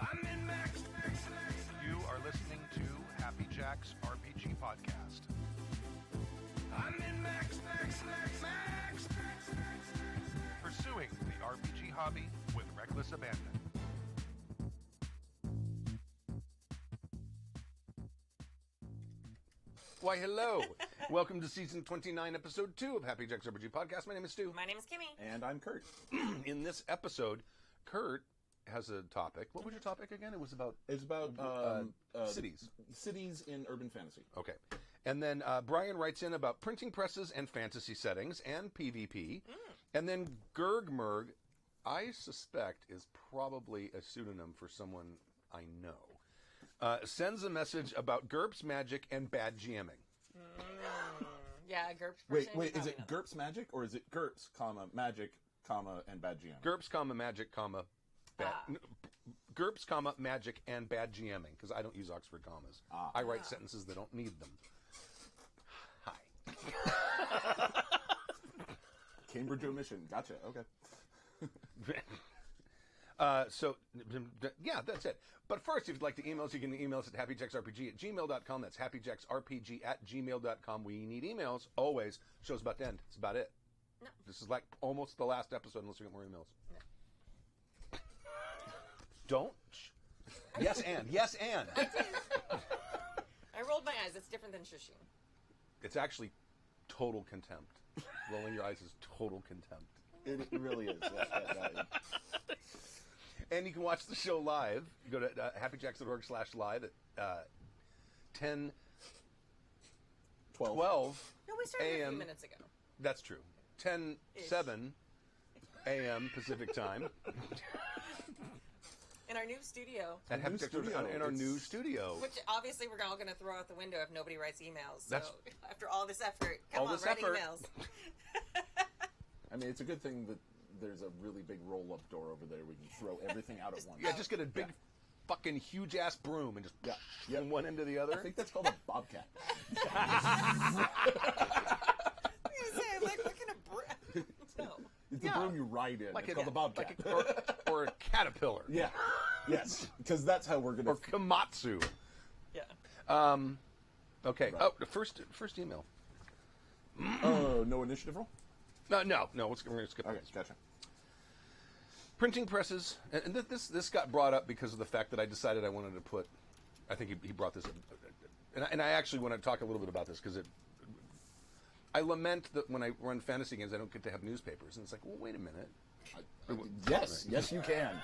I'm in Max. You are listening to Happy Jack's RPG Podcast. I'm in Max. Pursuing the RPG hobby with reckless abandon. Why, hello. Welcome to Season 29, Episode 2 of Happy Jack's RPG Podcast. My name is Stu. My name is Kimmy. And I'm Kurt. In this episode, Kurt has a topic. What was your topic again? It was about... It's about cities. Cities in urban fantasy. Okay. And then Brian writes in about printing presses and fantasy settings and PvP. And then Gergmerg, I suspect, is probably a pseudonym for someone I know, sends a message about GURPS Magic and bad GMing. Yeah, GURPS. Wait, is it GURPS Magic or is it GURPS, Magic, and bad GM? GURPS, Magic, bad... GURPS, Magic, and bad GMing, because I don't use Oxford commas. I write sentences that don't need them. Hi. Cambridge omission. Gotcha. Okay. Yeah, that's it. But first, if you'd like to email us, you can email us at happyjacksrpg@gmail.com. That's happyjacksrpg@gmail.com. We need emails, always. Show's about to end. That's about it. No. This is like almost the last episode, unless we get more emails. No. Don't. Yes, and. Yes, and. I rolled my eyes. It's different than shushing. It's actually total contempt. Rolling your eyes is total contempt. It really is. Yeah. And you can watch the show live. You go to happyjacks.org/live at 10, 12 No, we started a a.m. few minutes ago. That's true. 10:07 a.m. Pacific time. In our new studio. At Happy Jacks in our new studio. Which obviously we're all going to throw out the window if nobody writes emails. So That's- after all this effort, write emails. I mean, it's a good thing that there's a really big roll-up door over there. We can throw everything out at once. Yeah, just get a big fucking huge-ass broom and just from one end to the other. I think that's called a bobcat. I was gonna say, like, what kind of broom? No. It's the broom you ride in. It's called a bobcat. Or a caterpillar. Yeah. Yes. Because that's how we're going to... Or komatsu. Yeah. Okay. Right. Oh, the first email. Oh, no initiative roll? No. We're going to skip Okay, this. gotcha. Printing presses, and this got brought up because of the fact that I decided I wanted to put. I think he brought this up, and I actually want to talk a little bit about this because I lament that when I run fantasy games, I don't get to have newspapers, and it's like, well, wait a minute. Yes, you can.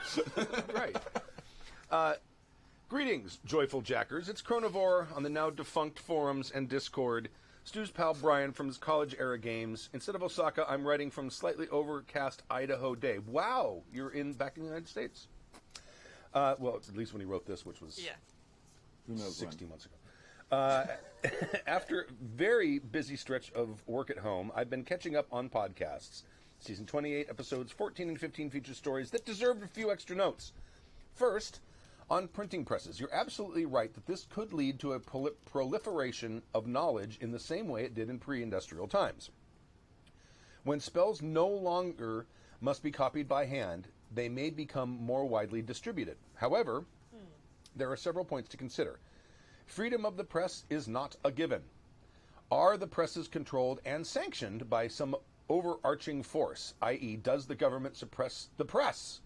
Right. Greetings, joyful jackers. It's Chronivore on the now defunct forums and Discord. Stu's pal Brian from his college-era games. Instead of Osaka, I'm writing from slightly overcast Idaho day. Wow, you're back in the United States. Well, at least when he wrote this, which was Who knows 60 months ago. After a very busy stretch of work at home, I've been catching up on podcasts. Season 28, episodes 14 and 15 feature stories that deserved a few extra notes. First, on printing presses, you're absolutely right that this could lead to a proliferation of knowledge in the same way it did in pre-industrial times. When spells no longer must be copied by hand, they may become more widely distributed. However, there are several points to consider. Freedom of the press is not a given. Are the presses controlled and sanctioned by some overarching force, i.e., does the government suppress the press?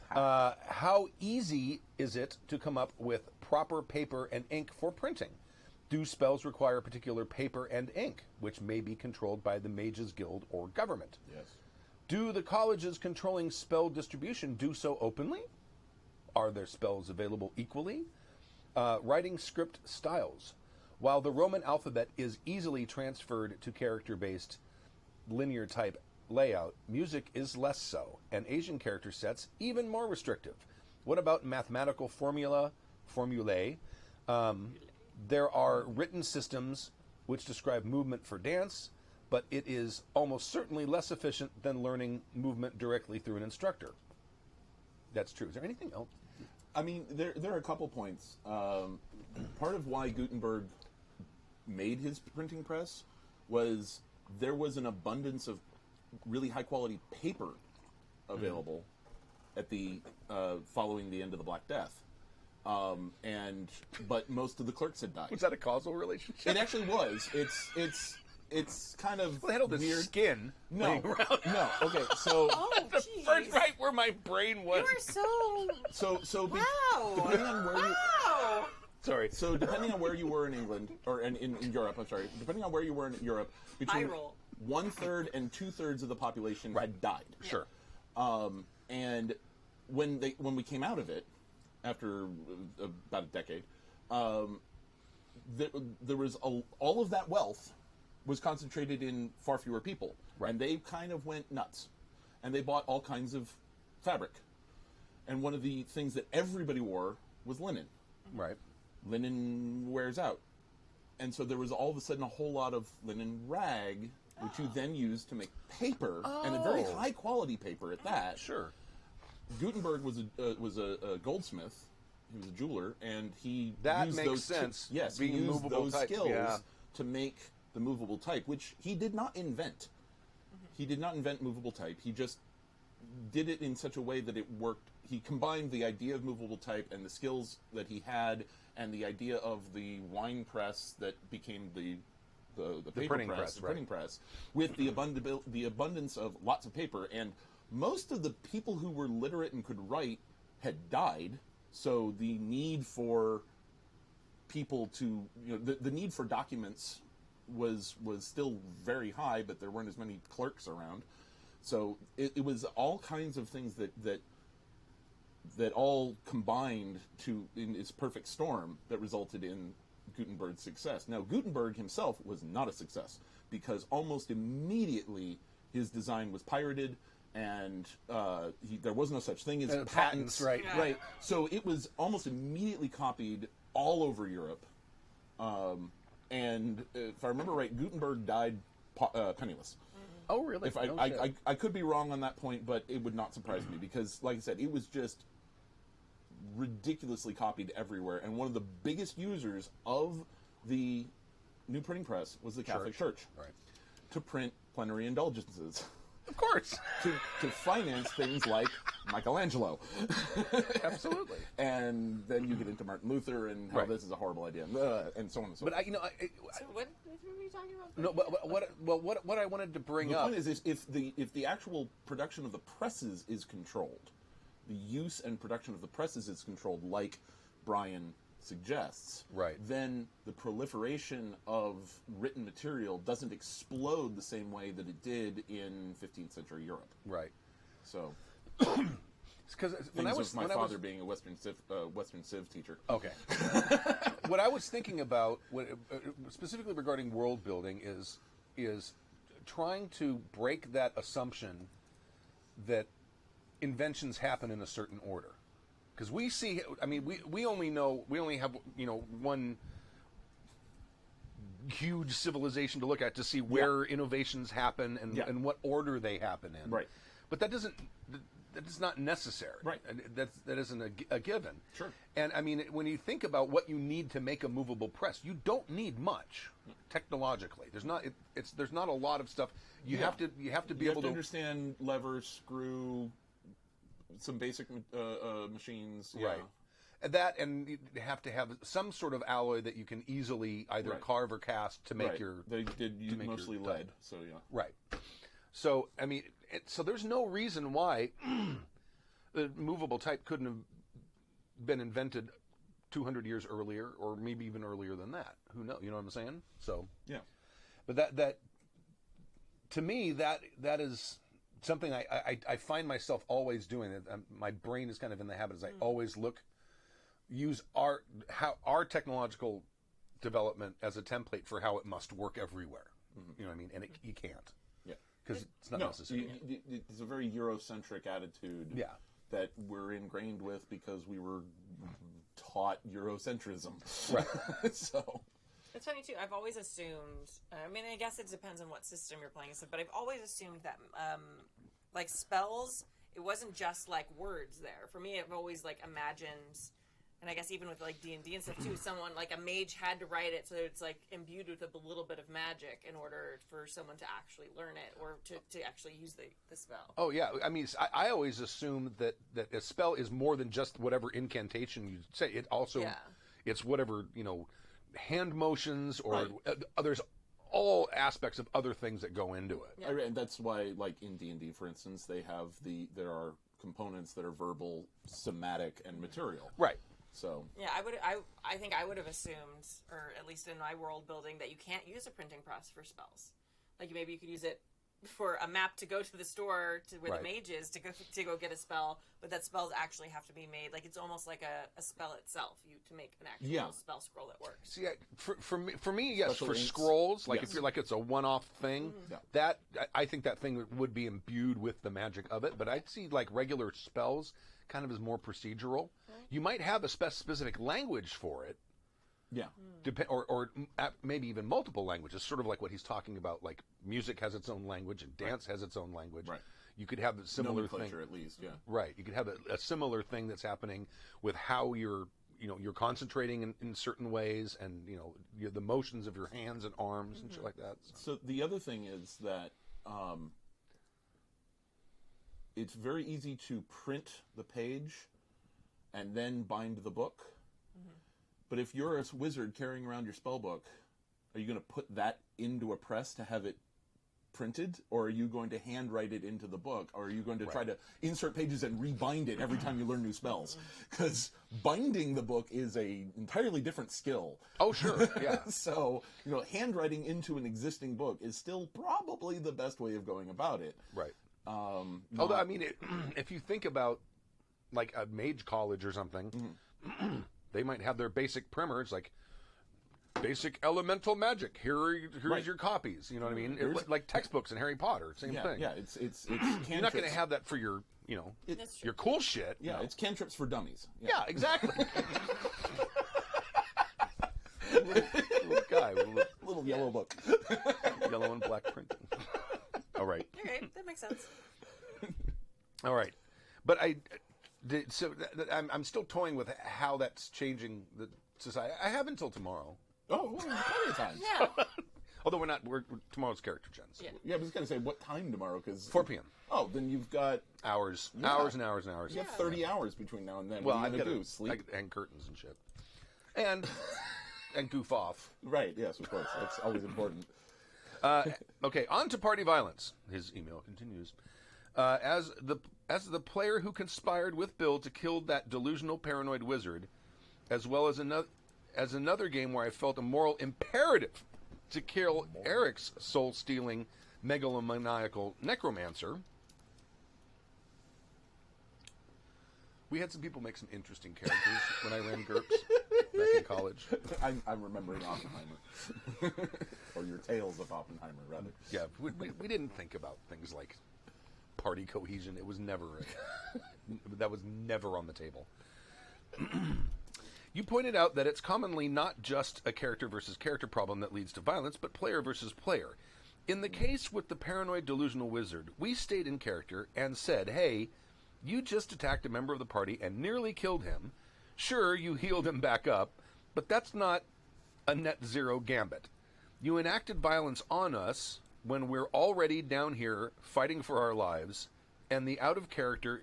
How easy is it to come up with proper paper and ink for printing? Do spells require particular paper and ink, which may be controlled by the Mages Guild or government? Yes. Do the colleges controlling spell distribution do so openly? Are their spells available equally? Writing script styles. While the Roman alphabet is easily transferred to character-based linear type layout, music is less so, and Asian character sets even more restrictive. What about mathematical formulae? There are written systems which describe movement for dance, but it is almost certainly less efficient than learning movement directly through an instructor. That's true. Is there anything else? I mean, there are a couple points. Part of why Gutenberg made his printing press was there was an abundance of really high quality paper available at the following the end of the Black Death. But most of the clerks had died. Was that a causal relationship? It actually was. It's kind of Well, they had all this weird. skin No, laying around. no. Okay, so Oh, The jeez. first right where my brain was. You are so... Wow. depending on where you Wow. Sorry. so depending on where you were in England or in Europe, I'm sorry, depending on where you were in Europe, between Eye roll. 1/3 and 2/3 of the population had died. Sure. And when we came out of it, after about a decade, there was all of that wealth was concentrated in far fewer people, and they kind of went nuts, and they bought all kinds of fabric, and one of the things that everybody wore was linen. Right. Linen wears out, and so there was all of a sudden a whole lot of linen rag, which you then used to make paper, and a very Oh. high quality paper at that. Sure. Gutenberg was a goldsmith. He was a jeweler, and he That used makes those sense, Yes, being he used movable those type, skills yeah. to make the movable type, which he did not invent. He did not invent movable type. He just did it in such a way that it worked. He combined the idea of movable type and the skills that he had, and the idea of the wine press that became the paper printing press, press, the right. printing press, with the abundance of lots of paper. And most of the people who were literate and could write had died, so the need for people to, the need for documents was still very high, but there weren't as many clerks around. So it was all kinds of things that all combined in its perfect storm that resulted in Gutenberg's success. Now, Gutenberg himself was not a success, because almost immediately his design was pirated, and there was no such thing as patents, right. Yeah. Right. So it was almost immediately copied all over Europe. And if I remember right, Gutenberg died penniless. Oh, really? If I could be wrong on that point, but it would not surprise me, because, like I said, it was just ridiculously copied everywhere. And one of the biggest users of the new printing press was the Catholic Church, Right. to print plenary indulgences, Of course. to finance things like Michelangelo. Absolutely. And then you get into Martin Luther and how Right. this is a horrible idea, and so on and so But forth. So what were you talking about? No, but what I wanted to bring The up. point is if the actual production of the presses is controlled, the use and production of the presses is controlled, like Brian suggests, Right. then the proliferation of written material doesn't explode the same way that it did in 15th century Europe. Right. So, Because when things I was of my when I father was, being a Western Civ teacher. Okay. What I was thinking about, specifically regarding world building, is trying to break that assumption that inventions happen in a certain order. Because we see, I mean, we only have one huge civilization to look at to see where innovations happen and what order they happen in. Right. But that is not necessary. Right. That isn't a given. Sure. And I mean, when you think about what you need to make a movable press, you don't need much technologically. There's not a lot of stuff. You have to be You have able to to understand lever, screw, some basic machines. Yeah. Right. And you have to have some sort of alloy that you can easily either Right. carve or cast to make Right. your. They did use make your mostly type. lead, so yeah. Right. So I mean, so there's no reason why the movable type couldn't have been invented 200 years earlier, or maybe even earlier than that. Who knows? You know what I'm saying? So Yeah. but that to me that is something I find myself always doing. My brain is kind of in the habit as I always use our technological development as a template for how it must work everywhere. You know what I mean? And you can't, Yeah. because it's not No, necessary. it's a very Eurocentric attitude Yeah. that we're ingrained with because we were taught Eurocentrism. Right. So, It's funny too. I've always assumed. I mean, I guess it depends on what system you're playing, but I've always assumed that, like spells, it wasn't just like words there. For me, I've always like imagined and I guess even with like D&D and stuff too, someone like a mage had to write it so it's like imbued with a little bit of magic in order for someone to actually learn it or to actually use the spell. Oh yeah, I mean, I always assume that a spell is more than just whatever incantation you say. It also, it's whatever, hand motions or there's all aspects of other things that go into it. Yeah. And that's why, like in D&D, for instance, there are components that are verbal, somatic, and material. Right. So yeah, I think I would have assumed, or at least in my world building, that you can't use a printing press for spells. Like maybe you could use it for a map to go to the store to where the mage is to go get a spell, but that spells actually have to be made. Like it's almost like a spell itself. To make an actual spell scroll that works. See, for me, yes, Special for inks. Scrolls, like if you're like it's a one-off thing, that I think that thing would be imbued with the magic of it. But I'd see like regular spells kind of as more procedural. You might have a specific language for it. Yeah. Or maybe even multiple languages, sort of like what he's talking about. Like music has its own language and dance has its own language. Right. You could have a similar thing, at least. Yeah. Right. You could have a similar thing that's happening with how you're concentrating in certain ways, and the motions of your hands and arms and shit like that. So the other thing is that it's very easy to print the page and then bind the book. But if you're a wizard carrying around your spell book, are you going to put that into a press to have it printed, or are you going to handwrite it into the book, or are you going to try to insert pages and rebind it every time you learn new spells? Because binding the book is a entirely different skill. Oh, sure, yeah. So, handwriting into an existing book is still probably the best way of going about it. Right. Although, I mean, if you think about, like, a mage college or something, they might have their basic primers, like, basic elemental magic. Here's your copies. You know what I mean? Like textbooks in Harry Potter, same thing. Yeah, it's You're not going to have that for your, your cool shit. Yeah, it's cantrips for dummies. Yeah, exactly. little guy with a little yellow book. Yellow and black printing. All right. Okay, that makes sense. All right. But I'm still toying with how that's changing the society. I have until tomorrow. Oh, well, plenty of time. Yeah. Although we're tomorrow's character gens. Yeah, I was going to say, what time tomorrow? 'Cause 4 p.m. Oh, then you've got hours and hours and hours. You have 30 hours between now and then. Well, what are you I've got going to to do? Sleep? hang curtains and shit. And goof off. Right, yes, of course. That's always important. Okay, on to party violence. His email continues. As the player who conspired with Bill to kill that delusional paranoid wizard, as well as another game where I felt a moral imperative to kill Eric's soul-stealing megalomaniacal necromancer. We had some people make some interesting characters when I ran GURPS back in college. I'm remembering Oppenheimer. Or your tales of Oppenheimer, rather. Yeah, we didn't think about things like party cohesion. It was never that was never on the table. You pointed out that it's commonly not just a character versus character problem that leads to violence, but player versus player. In the case with the paranoid delusional wizard, we stayed in character and said, hey, you just attacked a member of the party and nearly killed him. Sure, you healed him back up, but that's not a net zero gambit. You enacted violence on us when we're already down here fighting for our lives, and the out of character,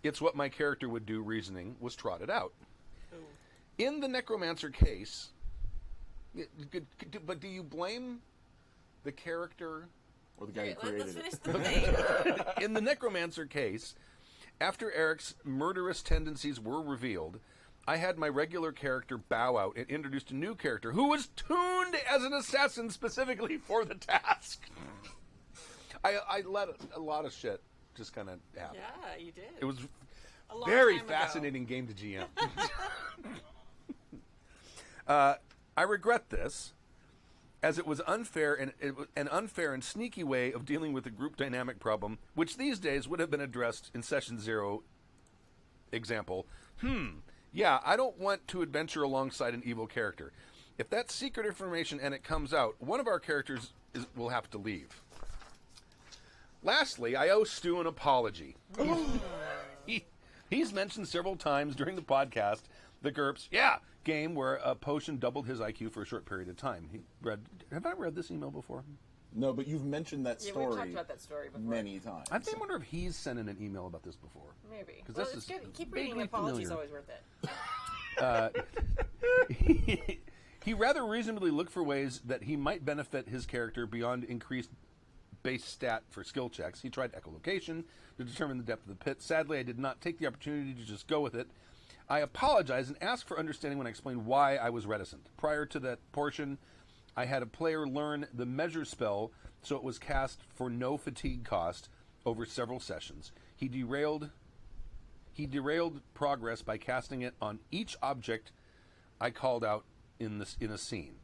it's what my character would do reasoning was trotted out. Ooh. In the necromancer case, but do you blame the character or the guy who created let's finish the thing. In the necromancer case, after Eric's murderous tendencies were revealed, I had my regular character bow out and introduced a new character who was tuned as an assassin specifically for the task. I let a lot of shit just kind of happen. Yeah, you did. It was a long very time fascinating ago. game to GM. I regret this, as it was unfair and an unfair and sneaky way of dealing with the group dynamic problem, which these days would have been addressed in session 0. Example, yeah, I don't want to adventure alongside an evil character. If that's secret information and it comes out, one of our characters will have to leave. Lastly, I owe Stu an apology. He's mentioned several times during the podcast The GURPS, game where a potion doubled his IQ for a short period of time. Have I read this email before? No, but you've mentioned that Yeah, story we've talked about that story before. many times. I wonder if he's sent in an email about this before. Maybe. Because Well, this it's is good. Keep reading. vaguely Apology's familiar. always worth it. He rather reasonably looked for ways that he might benefit his character beyond increased base stat for skill checks. He tried echolocation to determine the depth of the pit. Sadly, I did not take the opportunity to just go with it. I apologize and ask for understanding when I explained why I was reticent. Prior to that portion, I had a player learn the measure spell, so it was cast for no fatigue cost over several sessions. He derailed progress by casting it on each object I called out in a scene.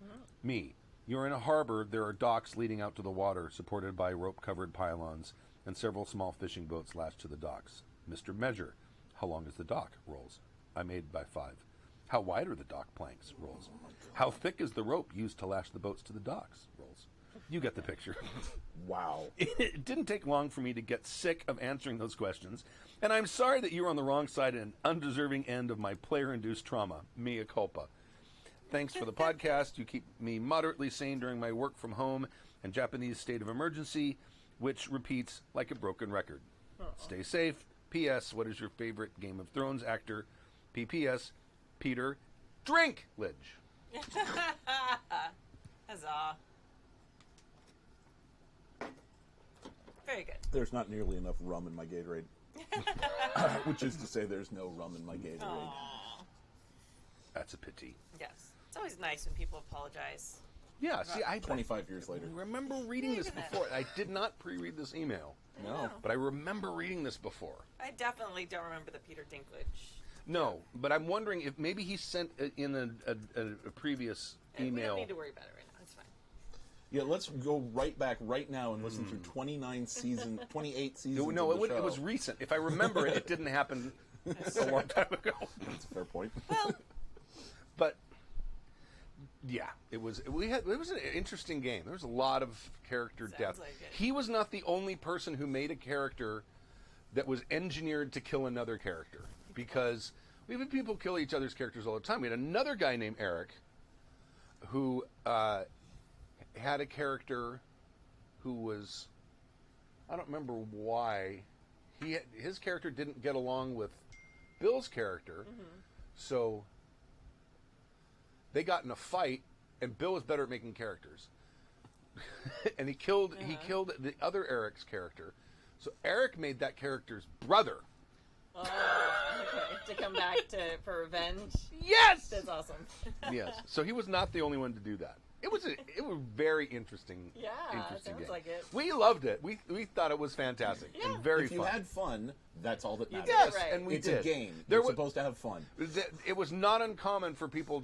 Me. You're in a harbor. There are docks leading out to the water, supported by rope-covered pylons, and several small fishing boats lashed to the docks. Mr. Measure. How long is the dock? Rolls. I made by 5. How wide are the dock planks? Rolls. How thick is the rope used to lash the boats to the docks? Rolls. You get the picture. Wow. It didn't take long for me to get sick of answering those questions, and I'm sorry that you were on the wrong side and undeserving end of my player-induced trauma. Mea culpa. Thanks for the podcast. You keep me moderately sane during my work from home and Japanese state of emergency, which repeats like a broken record. Stay safe. P.S. What is your favorite Game of Thrones actor? P.P.S. Peter Dinklage. Huzzah. Very good. There's not nearly enough rum in my Gatorade. Which is to say there's no rum in my Gatorade. Aw. That's a pity. Yes. It's always nice when people apologize. Yeah, see, I 25 years later. remember reading this before. I did not pre-read this email, No. but I remember reading this before. I definitely don't remember the Peter Dinklage. No, but I'm wondering if maybe he sent in a previous We email. don't need to worry about it right now. It's fine. Yeah, let's go right back right now and listen through 28 seasons No, of the show. it was recent. If I remember it, it didn't happen a long time ago. That's a fair point. Well, But yeah, it was an interesting game. There was a lot of character Sounds depth. like it. He was not the only person who made a character that was engineered to kill another character, because we have people kill each other's characters all the time. We had another guy named Eric who had a character who was, I don't remember why, his character didn't get along with Bill's character, so they got in a fight, and Bill was better at making characters. And he killed the other Eric's character. So Eric made that character's brother. oh, okay. To come back for revenge. Yes! That's awesome. Yes. So he was not the only one to do that. It was very interesting. Yeah, interesting sounds game. like it. We loved it. We thought it was fantastic Yeah. and very If you fun. had fun, that's all that matters. Yes, Right. and we It's did. a game. There You're was, supposed to have fun. it was not uncommon for people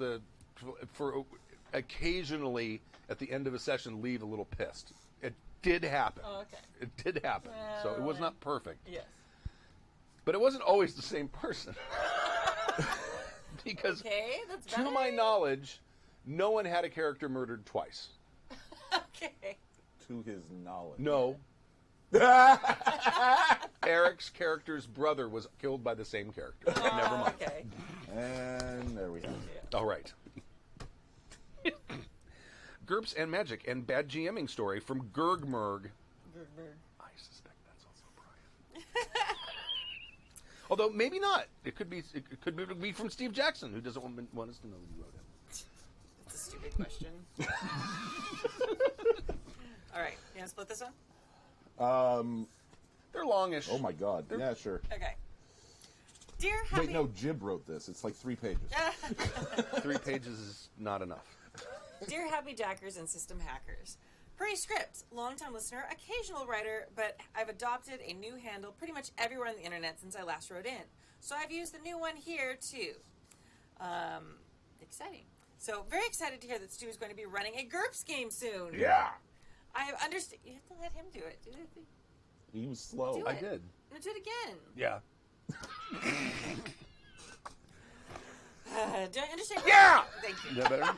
for occasionally at the end of a session leave a little pissed. It did happen. Oh, okay. It did happen. So it was not perfect. Yes. But it wasn't always the same person. Because Okay, that's to better. my knowledge, no one had a character murdered twice. Okay. To his knowledge. No. Eric's character's brother was killed by the same character. Never mind. Okay. And there we have it. All right. GURPS and Magic and Bad GMing Story from Gurgmerg. I suspect that's also Brian. Although maybe not. It could be from Steve Jackson, who doesn't want us to know you wrote him. That's a stupid question. All right. You want to split this one? They're longish. Oh my god. Yeah, sure. Okay. Dear Happy... Wait, no, Jib wrote this. It's like 3 pages. 3 pages is not enough. Dear Happy Jackers and System Hackers. Pre-script, longtime listener, occasional writer, but I've adopted a new handle pretty much everywhere on the internet since I last wrote in. So I've used the new one here, too. Exciting. So, very excited to hear that Stu is going to be running a GURPS game soon. Yeah. I have understood... You have to let him do it. Do it. He was slow. Do I it. did. No, do it again. Yeah. Do I understand? Yeah! Thank you. Is that better?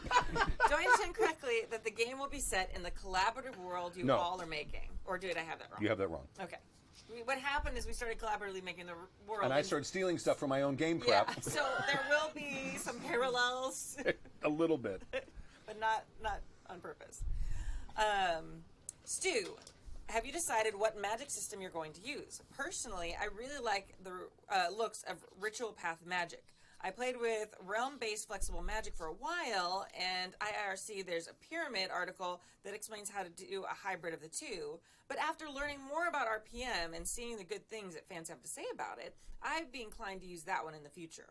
Do I understand correctly that the game will be set in the collaborative world you No. all are making? Or did I have that wrong? You have that wrong. Okay. what happened is we started collaboratively making the world. And I started stealing stuff from my own game crap. Yeah, so there will be some parallels. A little bit. But not on purpose. Stu, have you decided what magic system you're going to use? Personally, I really like the looks of Ritual Path Magic. I played with realm-based flexible magic for a while, and IRC, there's a pyramid article that explains how to do a hybrid of the two. But after learning more about RPM and seeing the good things that fans have to say about it, I'd be inclined to use that one in the future.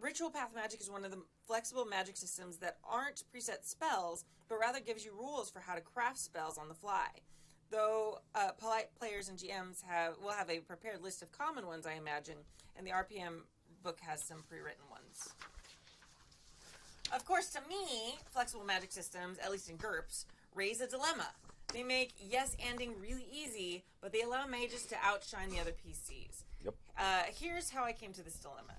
Ritual Path Magic is one of the flexible magic systems that aren't preset spells, but rather gives you rules for how to craft spells on the fly. Though polite players and GMs will have a prepared list of common ones, I imagine, and the RPM book has some pre-written ones. Of course, to me, flexible magic systems, at least in GURPS, raise a dilemma. They make yes-anding really easy, but they allow mages to outshine the other PCs. Yep. Here's how I came to this dilemma.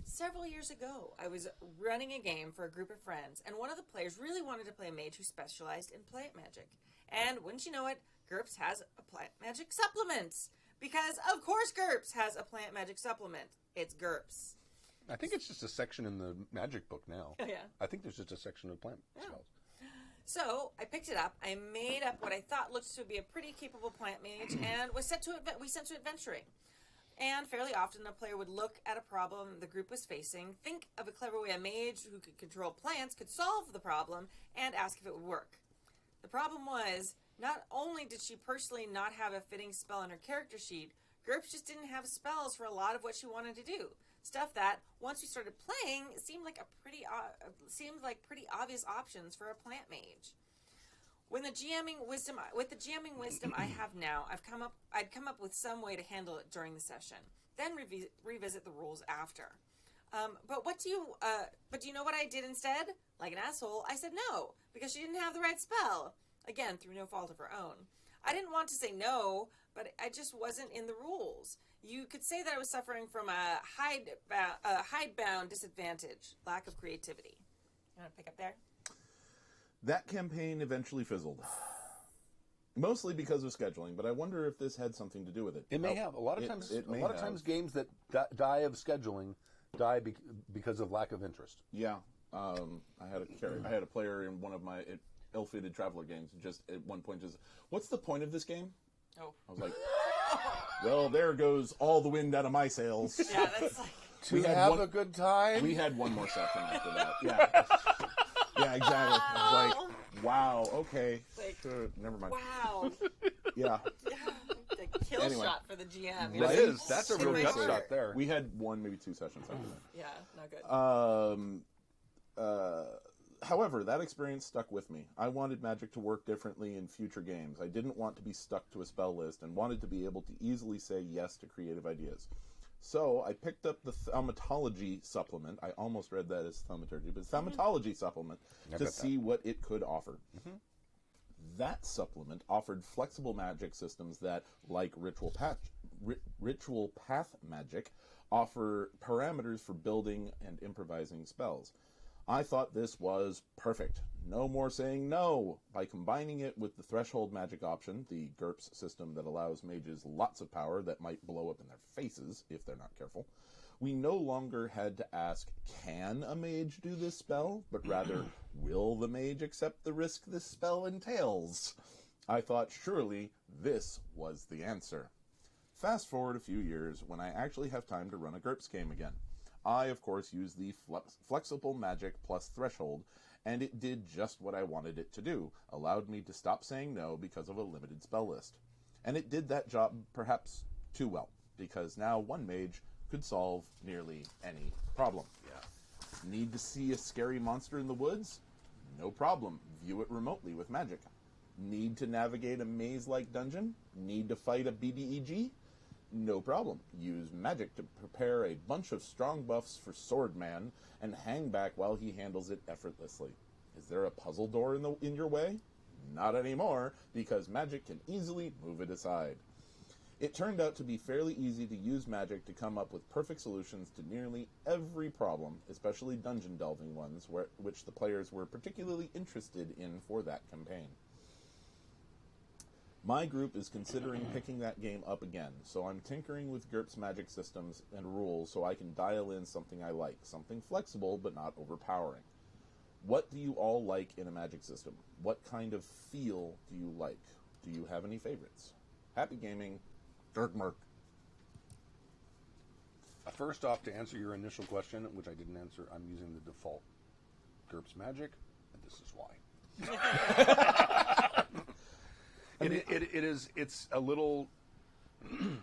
Several years ago, I was running a game for a group of friends, and one of the players really wanted to play a mage who specialized in plant magic. And wouldn't you know it, GURPS has a plant magic supplement. Because, of course, GURPS has a plant magic supplement. It's GURPS. I think it's just a section in the magic book now. Yeah. I think there's just a section of plant spells. So, I picked it up, I made up what I thought looked to be a pretty capable plant mage, and we sent to adventuring. And fairly often, a player would look at a problem the group was facing, think of a clever way a mage who could control plants could solve the problem, and ask if it would work. The problem was, not only did she personally not have a fitting spell in her character sheet, GURPS just didn't have spells for a lot of what she wanted to do. Stuff that, once we started playing, seemed like pretty obvious options for a plant mage. With the GMing wisdom I have now, I'd come up with some way to handle it during the session, then revisit the rules after. But do you know what I did instead? Like an asshole, I said no, because she didn't have the right spell. Again, through no fault of her own. I didn't want to say no, but I just wasn't in the rules. You could say that I was suffering from a hidebound disadvantage, lack of creativity. You want to pick up there? That campaign eventually fizzled. Mostly because of scheduling, but I wonder if this had something to do with it. It may have. A lot of times games that die of scheduling die because of lack of interest. Yeah. I had a player in one of my ill-fated Traveler games just at one point just, what's the point of this game? Oh. I was like, well, there goes all the wind out of my sails. Yeah, that's like... To have a good time? We had one more session after that. Yeah. Yeah, exactly. I was like, wow, okay. Like, sure, never mind. Wow. Yeah. The kill shot for the GM. That is. That's a real gut shot there. We had one, maybe two sessions after that. Yeah, not good. However, that experience stuck with me. I wanted Magic to work differently in future games. I didn't want to be stuck to a spell list and wanted to be able to easily say yes to creative ideas. So I picked up the Thaumatology supplement. I almost read that as Thaumaturgy, but Thaumatology supplement to see what it could offer. Mm-hmm. That supplement offered flexible magic systems that, like Ritual Path Magic, offer parameters for building and improvising spells. I thought this was perfect. No more saying no. By combining it with the Threshold Magic option, the GURPS system that allows mages lots of power that might blow up in their faces if they're not careful, we no longer had to ask, can a mage do this spell? But rather, will the mage accept the risk this spell entails? I thought surely this was the answer. Fast forward a few years when I actually have time to run a GURPS game again. I, of course, used the Flexible Magic plus Threshold, and it did just what I wanted it to do, allowed me to stop saying no because of a limited spell list. And it did that job perhaps too well, because now one mage could solve nearly any problem. Yeah. Need to see a scary monster in the woods? No problem. View it remotely with magic. Need to navigate a maze-like dungeon? Need to fight a BBEG? No problem. Use magic to prepare a bunch of strong buffs for Swordman and hang back while he handles it effortlessly. Is there a puzzle door in your way? Not anymore, because magic can easily move it aside. It turned out to be fairly easy to use magic to come up with perfect solutions to nearly every problem, especially dungeon delving ones, which the players were particularly interested in for that campaign. My group is considering picking that game up again, so I'm tinkering with GURPS magic systems and rules so I can dial in something I like, something flexible but not overpowering. What do you all like in a magic system? What kind of feel do you like? Do you have any favorites? Happy gaming, Dirk Merck. First off, to answer your initial question, which I didn't answer, I'm using the default GURPS Magic, and this is why. It's a little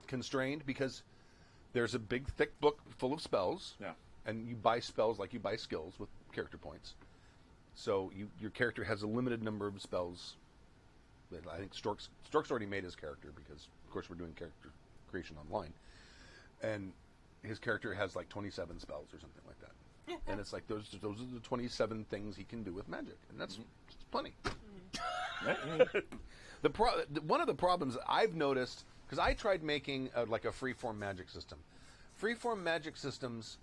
constrained because there's a big, thick book full of spells, and you buy spells like you buy skills with character points. So your character has a limited number of spells. I think Stork's already made his character because, of course, we're doing character creation online, and his character has like 27 spells or something like that. And it's like those are the 27 things he can do with magic, and that's plenty. One of the problems I've noticed, because I tried making like a freeform magic system. Freeform magic systems,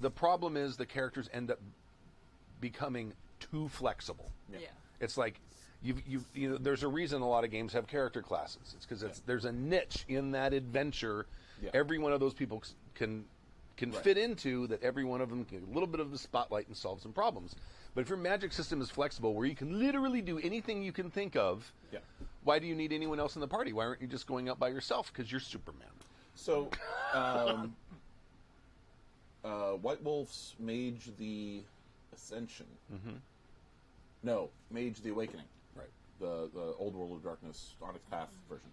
the problem is the characters end up becoming too flexible. Yeah. It's like you know, there's a reason a lot of games have character classes. It's because there's a niche in that adventure. Yeah. Every one of those people can fit into that. Every one of them can get a little bit of the spotlight and solve some problems. But if your magic system is flexible, where you can literally do anything you can think of, why do you need anyone else in the party? Why aren't you just going out by yourself? Because you're Superman. So, White Wolf's Mage the Ascension. Mm-hmm. No, Mage the Awakening. Right. The Old World of Darkness Onyx Path version.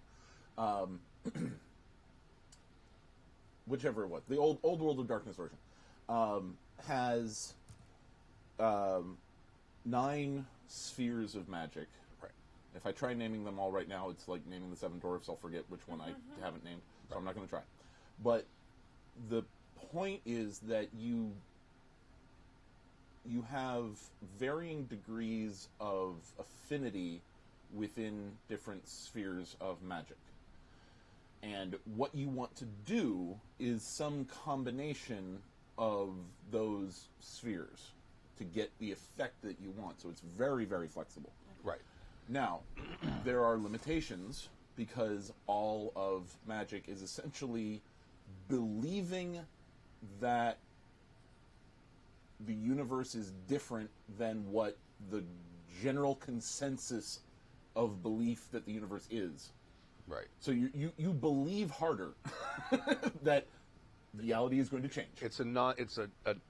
Whichever it was. The Old World of Darkness version. Has 9 spheres of magic. Right. If I try naming them all right now, it's like naming the 7 dwarfs. I'll forget which one I haven't named, so I'm not going to try. But the point is that you have varying degrees of affinity within different spheres of magic. And what you want to do is some combination of those spheres to get the effect that you want. So it's very, very flexible. Right. Now, there are limitations because all of magic is essentially believing that the universe is different than what the general consensus of belief that the universe is. Right. So you believe harder that reality is going to change. It's a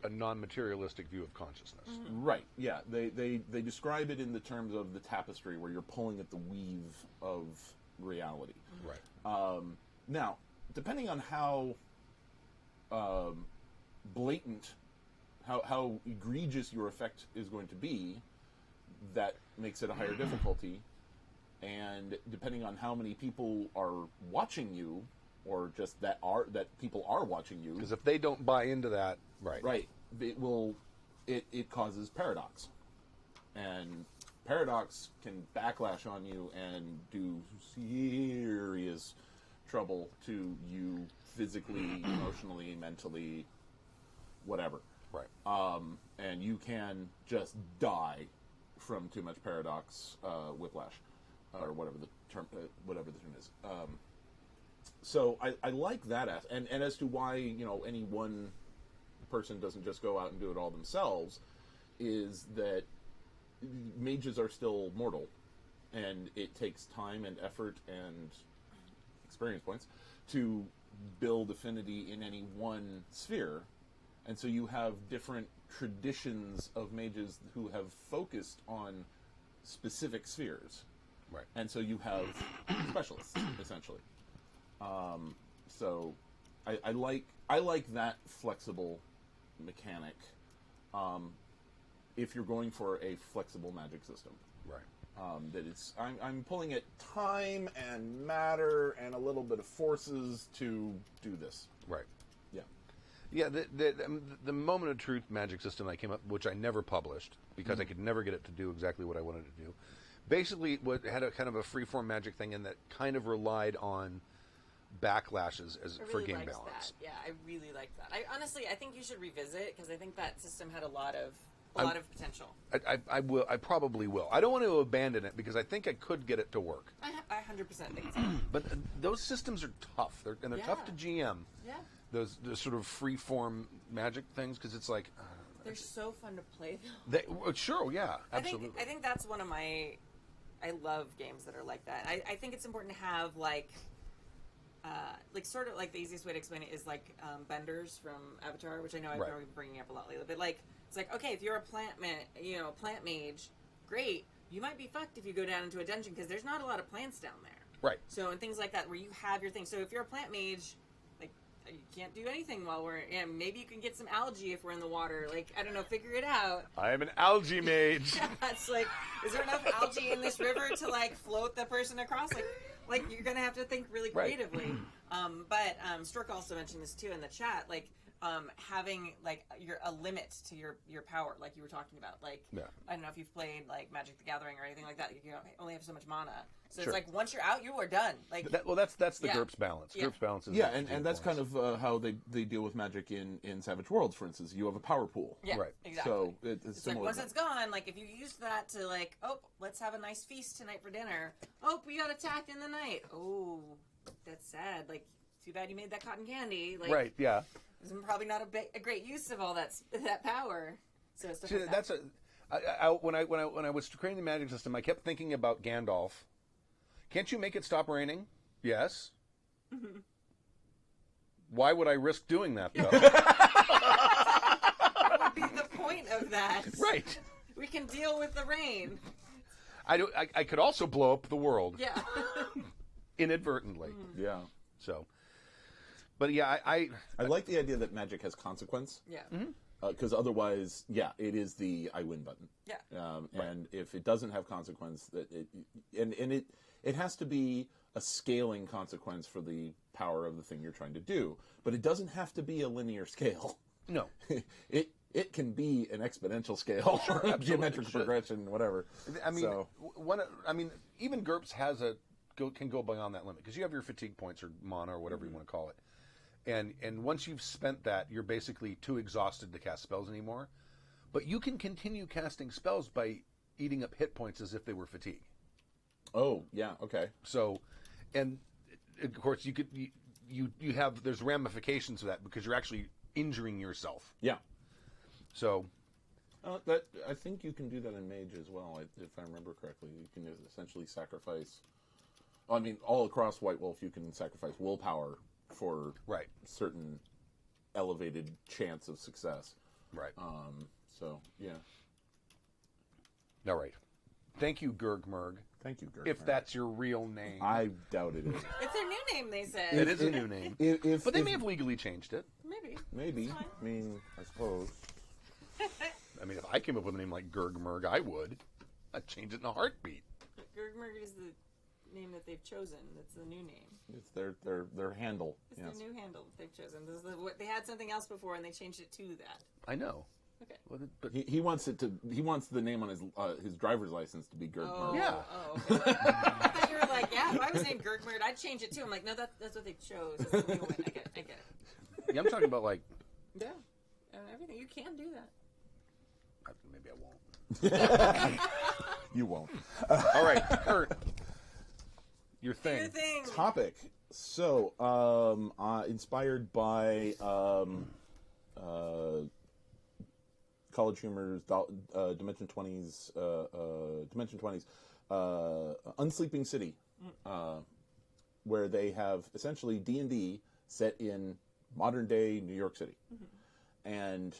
non-materialistic view of consciousness. Mm-hmm. Right. Yeah. They describe it in the terms of the tapestry, where you're pulling at the weave of reality. Right. Now, depending on how blatant, how egregious your effect is going to be, that makes it a higher difficulty. And depending on how many people are watching you, or just that people are watching you, because if they don't buy into that, right, it causes paradox, and paradox can backlash on you and do serious trouble to you physically, emotionally, mentally, whatever. Right. And you can just die from too much paradox, whiplash. Or whatever the term is. So I like that and as to why any one person doesn't just go out and do it all themselves, is that mages are still mortal, and it takes time and effort and experience points to build affinity in any one sphere, and so you have different traditions of mages who have focused on specific spheres. Right. And so you have specialists, essentially. So I like that flexible mechanic if you're going for a flexible magic system. Right. That it's I'm pulling at time and matter and a little bit of forces to do this. Right. Yeah. Yeah, the Moment of Truth magic system I came up, which I never published because I could never get it to do exactly what I wanted to do. Basically, what had a kind of a freeform magic thing, and that kind of relied on backlashes for game balance. That. Yeah, I really liked that. I think you should revisit it because I think that system had a lot of potential. I probably will. I don't want to abandon it because I think I could get it to work. 100% think so. But those systems are tough. They're tough to GM. Yeah. Those sort of freeform magic things, because it's like... They're so fun to play, though. Sure, yeah, absolutely. I think that's one of my... I love games that are like that. I think it's important to have, sort of, the easiest way to explain it is, Benders from Avatar, which I know I've probably been bringing up a lot lately. But, it's like, okay, if you're a plant mage, great. You might be fucked if you go down into a dungeon, because there's not a lot of plants down there. Right. So, and things like that, where you have your thing. So, if you're a plant mage... you can't do anything while we're... Yeah, maybe you can get some algae if we're in the water. I don't know, figure it out. I am an algae mage. Yeah, it's is there enough algae in this river to, float the person across? You're going to have to think really creatively. But Stork also mentioned this, too, in the chat. Having, a limit to your power, like you were talking about. I don't know if you've played, Magic the Gathering or anything like that. You only have so much mana. So it's once you're out, you are done. That's the GURPS balance. GURPS balance is... Yeah, and that's kind of how they deal with Magic in Savage Worlds, for instance. You have a power pool. Yeah, right. Exactly. So it's similar. Once it's gone, if you used that to, let's have a nice feast tonight for dinner. Oh, we got attacked in the night. Oh, that's sad. Too bad you made that cotton candy. Right, yeah. It's probably not a great use of all that power. So stuff See, like that. When I was creating the magic system, I kept thinking about Gandalf. Can't you make it stop raining? Yes. Mm-hmm. Why would I risk doing that, though? What would be the point of that? Right. We can deal with the rain. I could also blow up the world. Yeah. Inadvertently. Mm-hmm. Yeah. So. But yeah, I like the idea that magic has consequence. Yeah. Because otherwise, it is the I win button. Yeah. And if it doesn't have consequence, it has to be a scaling consequence for the power of the thing you're trying to do. But it doesn't have to be a linear scale. No. It can be an exponential scale, sure, geometric progression, whatever. I mean, even GURPS can go beyond that limit, because you have your fatigue points or mana or whatever you want to call it. And once you've spent that, you're basically too exhausted to cast spells anymore. But you can continue casting spells by eating up hit points as if they were fatigue. Oh, yeah, okay. So, and of course there's ramifications of that, because you're actually injuring yourself. Yeah. So, I think you can do that in Mage as well, if I remember correctly. You can essentially sacrifice... I mean, all across White Wolf, you can sacrifice willpower for certain elevated chance of success. Right. So, yeah. All right. Thank you, Gurgmurg. Thank you, Gurgmurg. If that's your real name. I doubted it. It's their new name, they said. It is a new name. But they may have legally changed it. Maybe. I mean, I suppose. I mean, if I came up with a name like Gurgmurg, I would. I'd change it in a heartbeat. Gurgmurg is the name that they've chosen. That's the new name. It's their handle. It's their new handle that they've chosen. They had something else before, and they changed it to that. I know. Okay. Well, but He wants the name on his driver's license to be Gurgmurg. Oh, Yeah. Oh, okay. I thought you were like, if I was named Gurgmurg, I'd change it too. I'm like, no, that's what they chose. That's the new one. I get it. yeah, I'm talking about Yeah. Everything. You can do that. Maybe I won't. You won't. All right, Kurt. Your thing. Your thing. Topic. So, inspired by College Humor's Dimension 20's Unsleeping City, where they have essentially D&D set in modern day New York City. Mm-hmm. And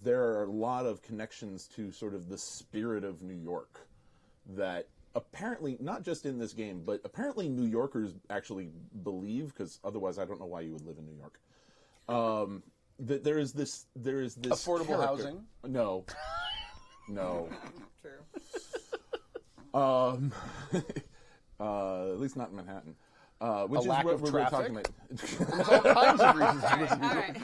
there are a lot of connections to sort of the spirit of New York that apparently, not just in this game, but apparently New Yorkers actually believe, because otherwise I don't know why you would live in New York. That there is this affordable character. housing. No. True. At least not in Manhattan. Which A is lack what of we're traffic? talking about. There's all kinds of reasons. All right.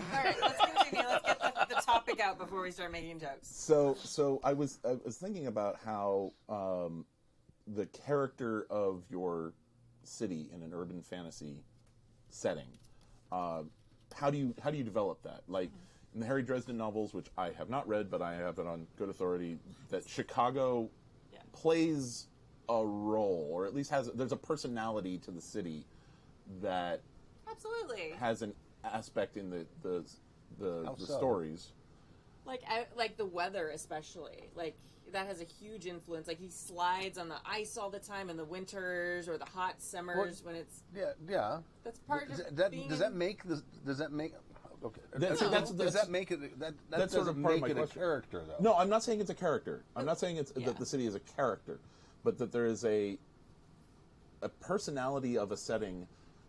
Let's continue. Let's get the topic out before we start making jokes. So I was thinking about how the character of your city in an urban fantasy setting. How do you develop that? Like in the Harry Dresden novels, which I have not read, but I have it on good authority, that Chicago plays a role, or at least there's a personality to the city that Absolutely. has an aspect in the How so? stories. Like the weather, especially. Like, that has a huge influence. Like, he slides on the ice all the time in the winters or the hot summers when it's... Yeah. That's part of being... Does that make... Okay. That's Does that make it... That sort of doesn't part of make my it a question. character, though. No, I'm not saying it's a character. I'm not saying that the city is a character, but that there is a personality of a setting,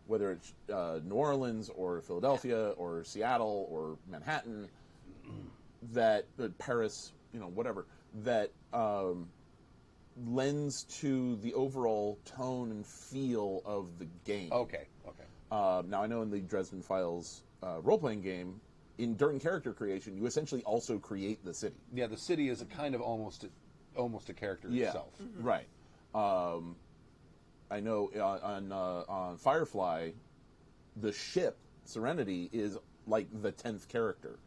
whether it's New Orleans or Philadelphia or Seattle or Manhattan, that Paris, whatever, that lends to the overall tone and feel of the game. Okay. Now, I know in the Dresden Files role-playing game, during character creation, you essentially also create the city. Yeah, the city is a kind of almost a character itself. Mm-hmm. Right. I know on Firefly, the ship Serenity is like the 10th character,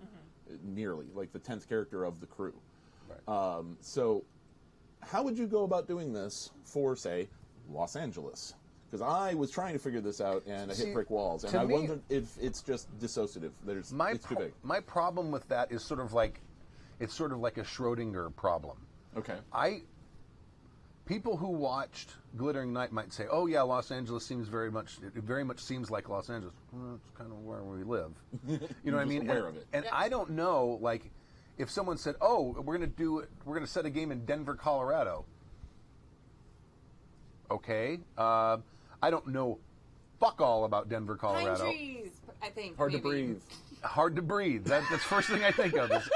nearly like the 10th character of the crew. Right. So, how would you go about doing this for, say, Los Angeles? Because I was trying to figure this out and I hit brick walls, and I wondered if it's just dissociative. It's too big. My problem with that is sort of like a Schrodinger problem. Okay. People who watched Glittering Night might say, "Oh yeah, Los Angeles very much seems like Los Angeles." Well, that's kind of where we live. You know what I mean? Aware of it. And I don't know, like, if someone said, "Oh, we're gonna set a game in Denver, Colorado." Okay, I don't know fuck all about Denver, Colorado. Pine trees, I think. Hard maybe. to breathe. Hard to breathe. That's the first thing I think of is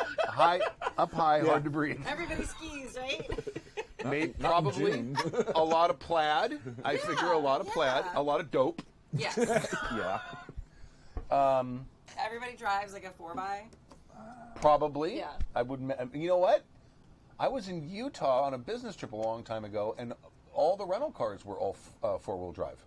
up high, hard to breathe. Everybody skis, right? Probably a lot of plaid. I figure a lot of plaid, a lot of dope. Yes. Yeah. Everybody drives like a 4x. Probably. Yeah. I would. You know what? I was in Utah on a business trip a long time ago, and all the rental cars were all 4-wheel drive.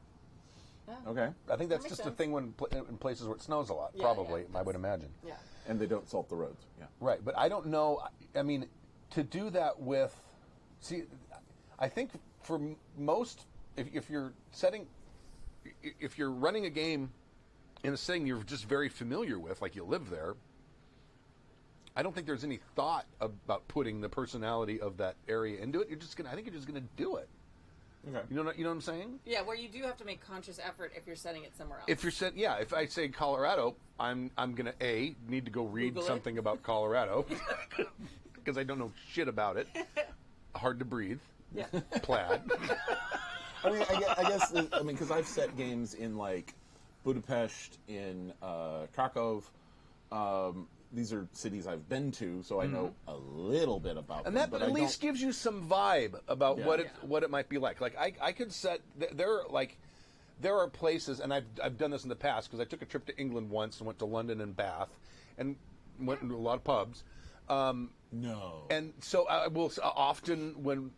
Okay. I think that's That makes just a sense. thing in places where it snows a lot. Yeah, Probably, yeah, I would imagine. Yeah. And they don't salt the roads. Yeah. Right, but I don't know. I mean, to do that with, see, I think for most, if you're running a game in a setting you're just very familiar with, like you live there, I don't think there's any thought about putting the personality of that area into it. I think you're just gonna do it. Okay. You know what I'm saying? Yeah, where you do have to make conscious effort if you're setting it somewhere else. If I say Colorado, I'm gonna need to go read Google it. something about Colorado because I don't know shit about it. Hard to breathe. Yeah. Plaid. I mean, I guess because I've set games in like Budapest, in Krakow. These are cities I've been to, so I know a little bit about them. And that but at least gives you some vibe about Yeah. what it might be like. Like I could set there are places, and I've done this in the past because I took a trip to England once and went to London and Bath, and went to a lot of pubs. No. And so I will often, when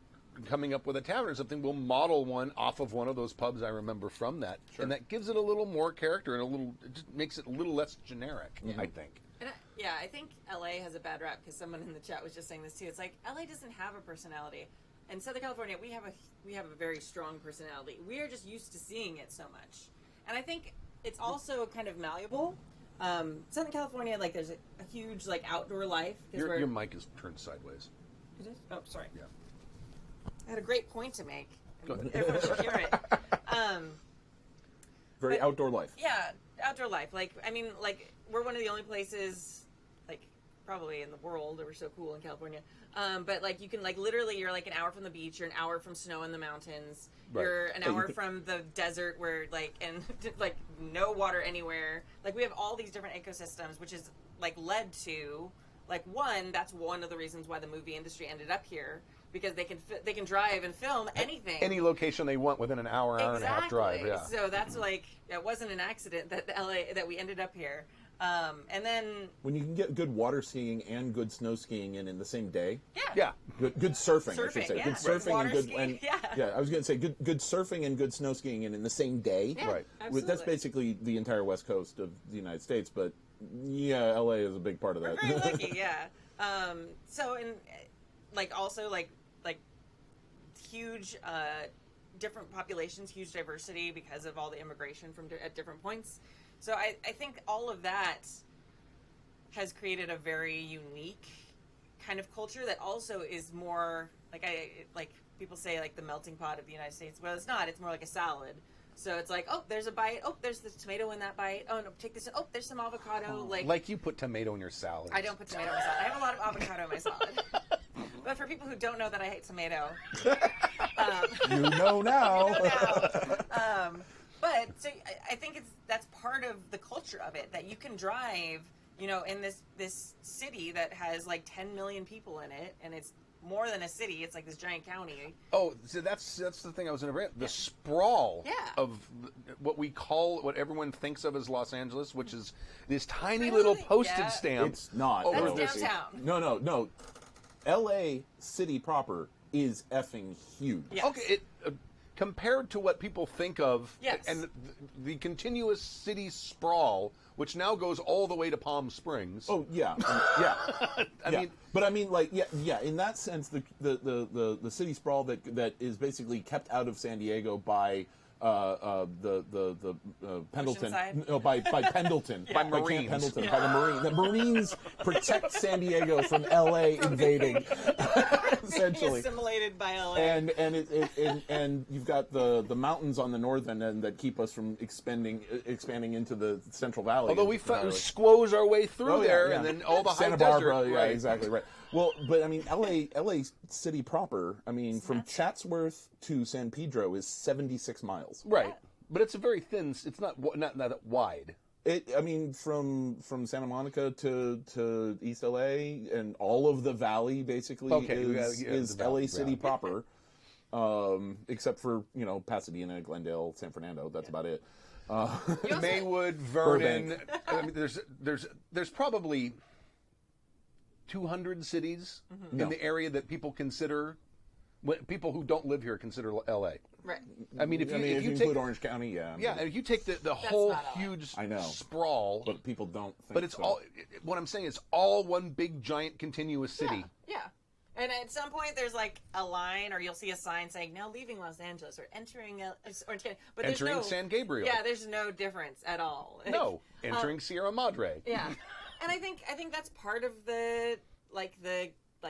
coming up with a tavern or something, we'll model one off of one of those pubs I remember from that, and that gives it a little more character and it just makes it a little less generic. I think. And I think LA has a bad rap because someone in the chat was just saying this too. It's like LA doesn't have a personality. In Southern California, we have a very strong personality. We are just used to seeing it so much, and I think it's also kind of malleable. Southern California, like there's a huge like outdoor life. Your mic is turned sideways. It is? Oh, sorry. Yeah. I had a great point to make. Go ahead. Everyone should hear it. Very outdoor life. Yeah, outdoor life. Like, I mean, like, we're one of the only places, like, probably in the world that we're so cool in California. But, like, you can, like, literally, you're, like, an hour from the beach. You're an hour from snow in the mountains. Right. You're an hour from the desert where, like, and, like, no water anywhere. Like, we have all these different ecosystems, which is, like, led to, like, that's one of the reasons why the movie industry ended up here. Because they can drive and film anything. Any location they want within an hour and a half drive. Yeah. So that's like, it wasn't an accident that we ended up here. And then When you can get good water skiing and good snow skiing in the same day. Yeah. Good surfing, I should Surfing, say. yeah. Good surfing Water and good skiing, I was going to say good surfing and good snow skiing in the same day. Yeah, Right. absolutely. That's basically the entire west coast of the United States, but yeah, LA is a big part of that. We're very lucky, yeah. So and like also like huge different populations, huge diversity because of all the immigration from at different points. So I think all of that has created a very unique kind of culture that also is more like people say like the melting pot of the United States. Well, it's not. It's more like a salad. So it's like, oh, there's a bite. Oh, there's the tomato in that bite. Oh, no, take this. Oh, there's some avocado. Like you put tomato in your salad. I don't put tomato in my salad. I have a lot of avocado in my salad. But for people who don't know that I hate tomato, you know now. But so I think that's part of the culture of it, that you can drive, in this city that has like 10 million people in it, and it's more than a city. It's like this giant county. Oh, so that's the thing I was going to bring up. The sprawl of what everyone thinks of as Los Angeles, which is this tiny little postage stamp. It's not. That's downtown. No. L.A. city proper is effing huge. Yes. Okay, compared to what people think of, yes. and the continuous city sprawl, which now goes all the way to Palm Springs. Oh yeah, I mean, but I mean, like, yeah. In that sense, the city sprawl that is basically kept out of San Diego by the Pendleton, by Pendleton, by Camp Marines, Pendleton, by the Marines. The Marines protect San Diego from L.A. invading, essentially. Assimilated by LA. And you've got the mountains on the northern end that keep us from expanding into the Central Valley. Although we squoze our way through there, and then all the Santa high Barbara, desert. yeah, exactly right. Well, but I mean, LA city proper. I mean, from Chatsworth to San Pedro is 76 miles. Right, but it's a very thin. It's not that wide. I mean, from Santa Monica to East LA and all of the valley basically is LA city proper, except for Pasadena, Glendale, San Fernando. That's about it. Maywood, Vernon. I mean, there's probably 200 cities in the area that people consider, people who don't live here consider L.A. Right. I mean, if you include take Orange County, yeah. Yeah, if you take the whole huge sprawl, but people don't think but it's so. all. What I'm saying is all one big giant continuous city. Yeah. And at some point, there's like a line, or you'll see a sign saying "Now leaving Los Angeles" or "Entering Orange County," but entering San Gabriel. Yeah, there's no difference at all. No, entering Sierra Madre. Yeah, and I think that's part of the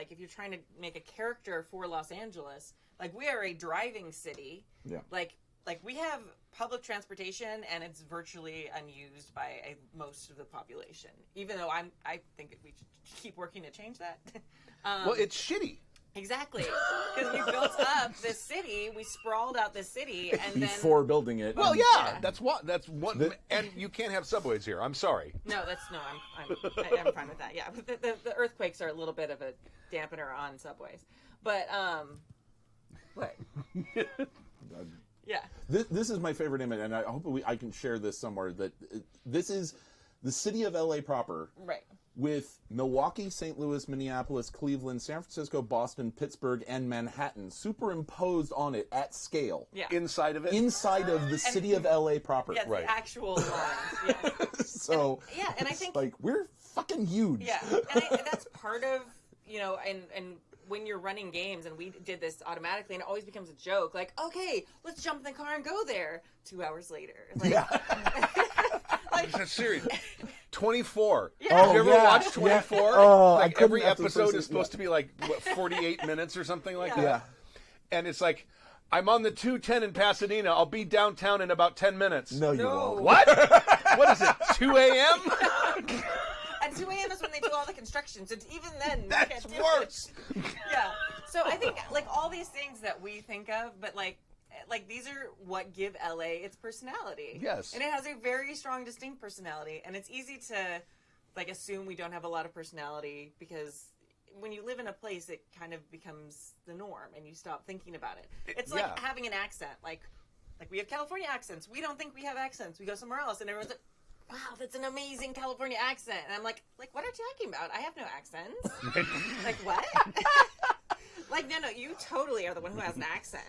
if you're trying to make a character for Los Angeles, like we are a driving city. Yeah. Like we have public transportation, and it's virtually unused by most of the population. Even though I think we should keep working to change that. Well, it's shitty. Exactly, because we built up this city, we sprawled out this city, and before building it. Well, yeah, that's what. And you can't have subways here. I'm sorry. No, I'm fine with that. Yeah, the earthquakes are a little bit of a dampener on subways, but what? Yeah. This is my favorite image, and I hope I can share this somewhere. That this is the city of LA proper, right? With Milwaukee, St. Louis, Minneapolis, Cleveland, San Francisco, Boston, Pittsburgh, and Manhattan superimposed on it at scale. Yeah. Inside of it? Inside of the city of LA proper. Yeah, right. The actual lines. Yeah. So, and I think like, we're fucking huge. Yeah, and that's part of, and when you're running games, and we did this automatically, and it always becomes a joke, like, okay, let's jump in the car and go there. 2 hours later. Like, That's serious. 24. Yeah. Have you ever watched 24? Yeah. Oh, like every episode is supposed to be like 48 minutes or something like that. Yeah. And it's like, I'm on the 210 in Pasadena. I'll be downtown in about 10 minutes. No, you won't. What? What is it? 2 a.m.? At 2 a.m. is when they do all the construction. So even then, that's you can't do worse. it. Yeah. So I think like all these things that we think of, but like these are what give LA its personality. Yes. And it has a very strong, distinct personality. And it's easy to like assume we don't have a lot of personality because when you live in a place, it kind of becomes the norm and you stop thinking about it. It's like having an accent. Like we have California accents. We don't think we have accents. We go somewhere else and everyone's like, wow, that's an amazing California accent. And I'm like, what are you talking about? I have no accents. Like, what? Like, no, you totally are the one who has an accent.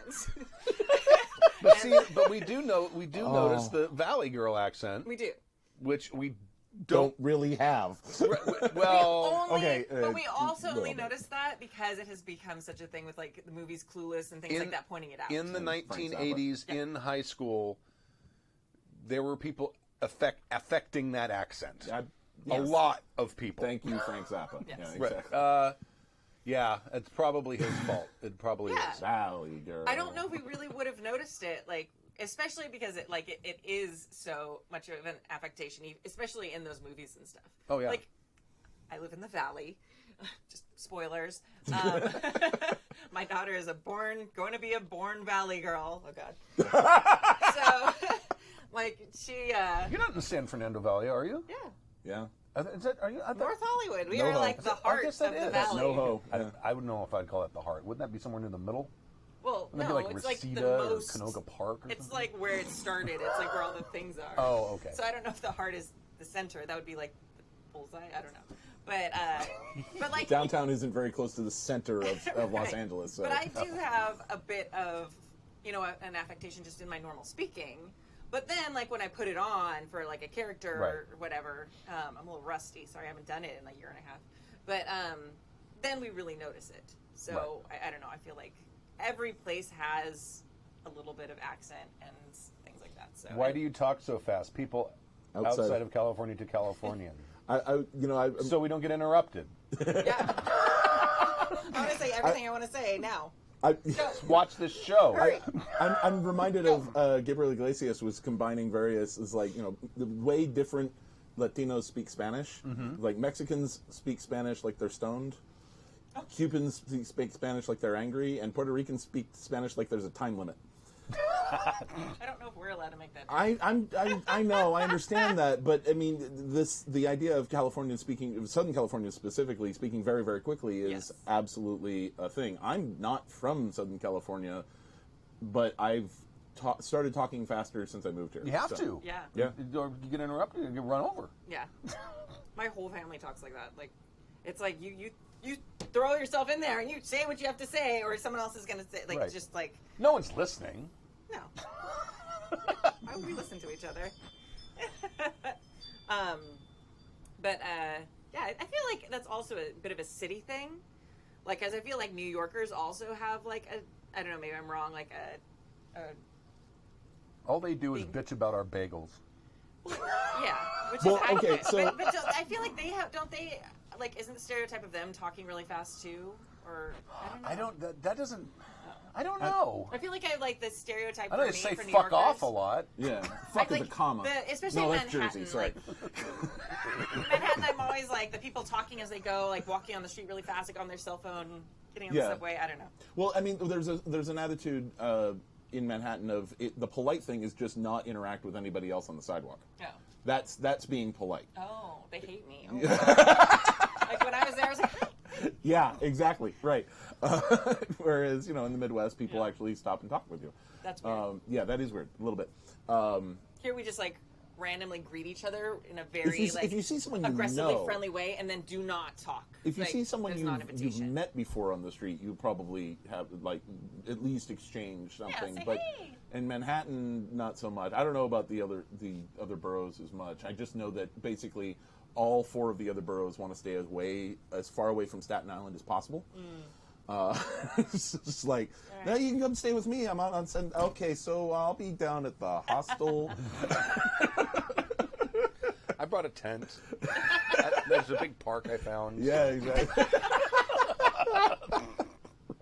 But see, we do notice the Valley Girl accent. We do. Which we don't really have. Well, okay, but we also little only bit. noticed that because it has become such a thing with like the movies Clueless and things like that, pointing it out. in the Frank 1980s, in high school, there were people affecting that accent. A lot of people. Thank you, Frank Zappa. Yes. Yeah, Right. exactly. Yeah, it's probably his fault. It probably Yeah. is. Sally girl. I don't know if we really would have noticed it, like especially because it is so much of an affectation, especially in those movies and stuff. Oh, yeah. Like, I live in the Valley. Just spoilers. My daughter is going to be a born Valley girl. Oh God. So, like she. You're not in the San Fernando Valley, are you? Yeah. Yeah. Is that, are you? I thought- North Hollywood. We No are ho. like the I heart guess of that the is. Valley. NoHo. Yeah. I would know if I'd call it the heart. Wouldn't that be somewhere near the middle? Well, Wouldn't no, that be it's like like the Reseda most. or Canoga Park or It's something? like where it started. It's like where all the things are. Oh, okay. So I don't know if the heart is the center. That would be like the bullseye. I don't know. But like Downtown isn't very close to the center of Los Right. Angeles. So. But I do have a bit of, an affectation just in my normal speaking. But then, like, when I put it on for, like, a character or whatever, I'm a little rusty. Sorry, I haven't done it in a year and a half. But then we really notice it. So, I don't know. I feel like every place has a little bit of accent and things like that. So Why do you talk so fast? People outside of California to Californian. So we don't get interrupted. Yeah. I want to say everything I want to say now. Watch this show. I'm reminded of Gabriel Iglesias was combining various, the way different Latinos speak Spanish. Like Mexicans speak Spanish like they're stoned. Cubans speak Spanish like they're angry, and Puerto Ricans speak Spanish like there's a time limit. I don't know if we're allowed to make that. I know, I understand that, but I mean, the idea of Southern California specifically, speaking very, very quickly is absolutely a thing. I'm not from Southern California, but I've started talking faster since I moved here. You have to. Yeah. Yeah. Or you get interrupted, you get run over. Yeah. My whole family talks like that. Like, it's like you throw yourself in there and you say what you have to say, or someone else is gonna say. Like, Right. just like No one's listening. no. Why would we listen to each other? Yeah, I feel like that's also a bit of a city thing. Like, as I feel like New Yorkers also have like I don't know, maybe I'm wrong, like a All they do is bitch about our bagels. yeah, which Well, is okay, accurate. so- but I feel like don't they like, isn't the stereotype of them talking really fast too? Or I don't know. That doesn't. I don't know. I feel like I like the stereotype I for know me they say for New fuck Yorkers. off a lot. Yeah. I Fuck is like a comma. especially No, in that's Manhattan. Jersey, sorry. Like, Manhattan, I'm always like the people talking as they go, like walking on the street really fast, like on their cell phone, getting on the Yeah. subway. I don't know. Well, I mean, there's an attitude in Manhattan of the polite thing is just not interact with anybody else on the sidewalk. Oh. That's being polite. Oh, they hate me. Oh, God. Like when I was there, I was like, Yeah, exactly. Right. Whereas, in the Midwest, people actually stop and talk with you. that's weird. Yeah, that is weird. A little bit. Here we just like randomly greet each other in a very if you see someone aggressively you know, friendly way, and then do not talk. if you Like, see someone there's you've non-invitation. met before on the street, you probably have at least exchanged something. say, but "Hey." in Manhattan, not so much. I don't know about the other boroughs as much. I just know that basically all 4 of the other boroughs want to stay as far away from Staten Island as possible. It's just like, no, you can come stay with me. I'm out on Sunday. Okay, so I'll be down at the hostel. I brought a tent. There's a big park I found. Yeah, exactly.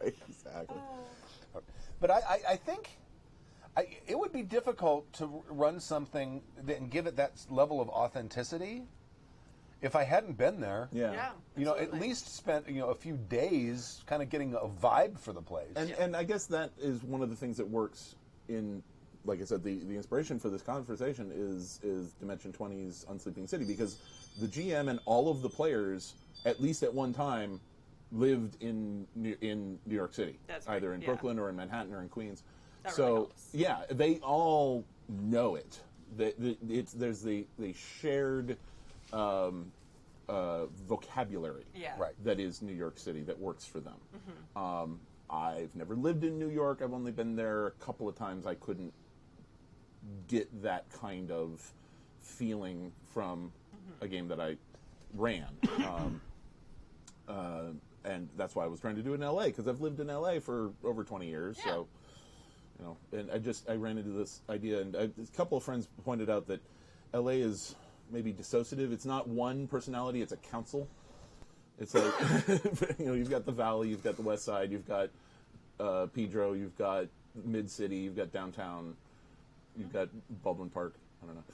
Right, exactly. But I think it would be difficult to run something and give it that level of authenticity if I hadn't been there. Yeah. Yeah. At least spent a few days kind of getting a vibe for the place. And I guess that is one of the things that works in, like I said, the inspiration for this conversation is Dimension 20's Unsleeping City, because the GM and all of the players, at least at one time, lived in New York City, That's right, either in yeah. Brooklyn or in Manhattan or in Queens. That so really helps. yeah, they all know it. There's the shared vocabulary Yeah. Right. that is New York City that works for them. I've never lived in New York. I've only been there a couple of times. I couldn't get that kind of feeling from a game that I ran. And that's why I was trying to do it in LA, because I've lived in LA for over 20 years. Yeah. So, and I ran into this idea, and a couple of friends pointed out that LA is maybe dissociative. It's not one personality, it's a council. It's like, you've got the Valley, you've got the West Side, you've got Pedro, you've got Mid-City, you've got downtown, you've got Baldwin Park. I don't know.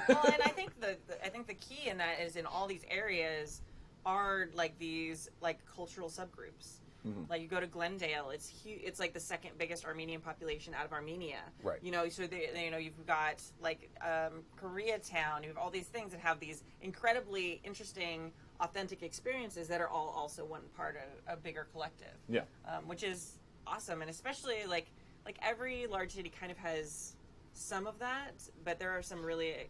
Well, and I think the key in that is in all these areas are like these like cultural subgroups. Mm-hmm. Like you go to Glendale, it's huge. It's like the second biggest Armenian population out of Armenia. Right. So you've got like Koreatown. You have all these things that have these incredibly interesting, authentic experiences that are all also one part of a bigger collective. Yeah. Which is awesome, and especially like every large city kind of has some of that, but there are some really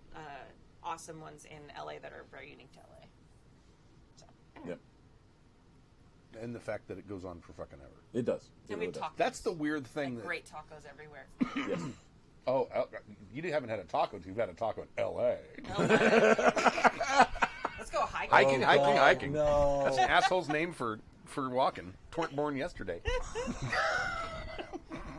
awesome ones in LA that are very unique to LA. So, anyway. Yep. And the fact that it goes on for fucking ever. It does. And we have tacos. That's the weird thing. Like great tacos everywhere. Yes. Oh, you haven't had a taco. You've had a taco in L.A. Let's go hiking. Hiking. No. That's an asshole's name for walking. Weren't born yesterday.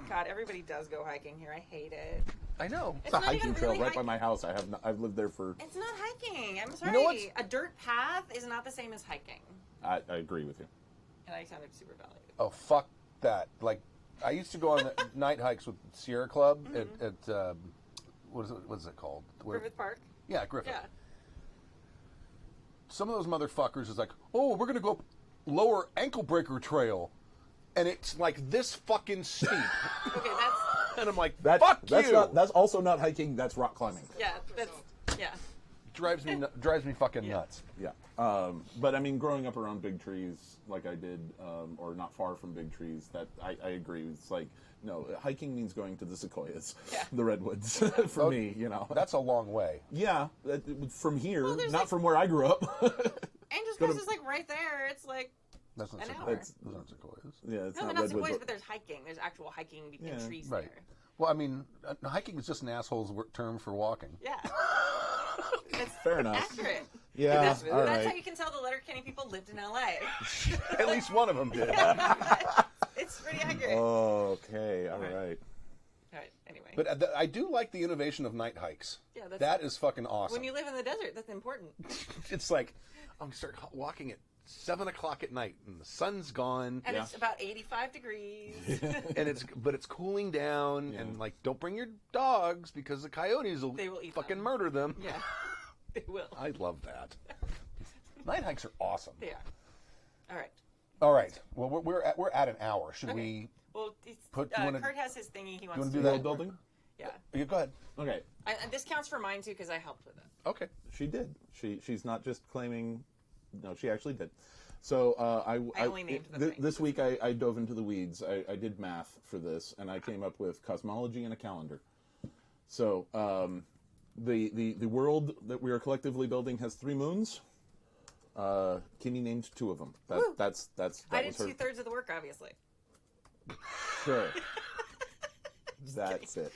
God, everybody does go hiking here. I hate it. I know. It's a not hiking even trail really right by my house. I've lived there for... It's not hiking. I'm sorry. know what's- A dirt path is not the same as hiking. I agree with you. And I sounded super valued. Oh, fuck that. Like, I used to go on the night hikes with Sierra Club at what is it called? Griffith Park? Yeah, Griffith. Yeah. Some of those motherfuckers is like, oh, we're going to go up Lower Ankle Breaker Trail. And it's like this fucking steep. Okay, that's... And I'm like, That's you. That's also not hiking. That's rock climbing. Yeah, that's... Yeah. Drives me fucking nuts. Yeah. But I mean, growing up around big trees like I did, or not far from big trees, that I agree. It's like, no, hiking means going to the sequoias, the redwoods, for me, That's a long way. Yeah, from here, Well, there's not like- from where I grew up. Angels Crest is like right there. It's like... That's not An sequoias. hour. Those aren't sequoias. Yeah, it's No, not not redwoods. sequoias, but there's hiking. There's actual hiking between trees Right. there. Well, I mean, hiking is just an asshole's term for walking. Yeah. It's Fair enough. accurate. Yeah, That's all how right. you can tell the Letterkenny people lived in LA. At least one of them did. It's pretty accurate. Okay, all right. All right, anyway. But I do like the innovation of night hikes. Yeah, that's- that is fucking awesome. When you live in the desert, that's important. It's like, I'm going to start walking at 7 o'clock at night, and the sun's gone, And it's about 85 degrees. and it's cooling down, and like, don't bring your dogs because the coyotes will eat fucking them. murder them. Yeah, they will. I love that. Night hikes are awesome. They are. All right. All right. Well, we're at an hour. Should Okay. we? Well, Kurt has his thingy he wants wanna to do do. that? Building? Yeah. Yeah, go ahead. Okay, And this counts for mine, too, because I helped with it. Okay. she did. She's not just claiming. No, she actually did. So I only named the thing. this week I dove into the weeds. I did math for this, and I came up with cosmology and a calendar. So the world that we are collectively building has 3 moons. Kimmy named 2 of them. Woo. That I did was her. 2/3 of the work, obviously. Sure. That's it.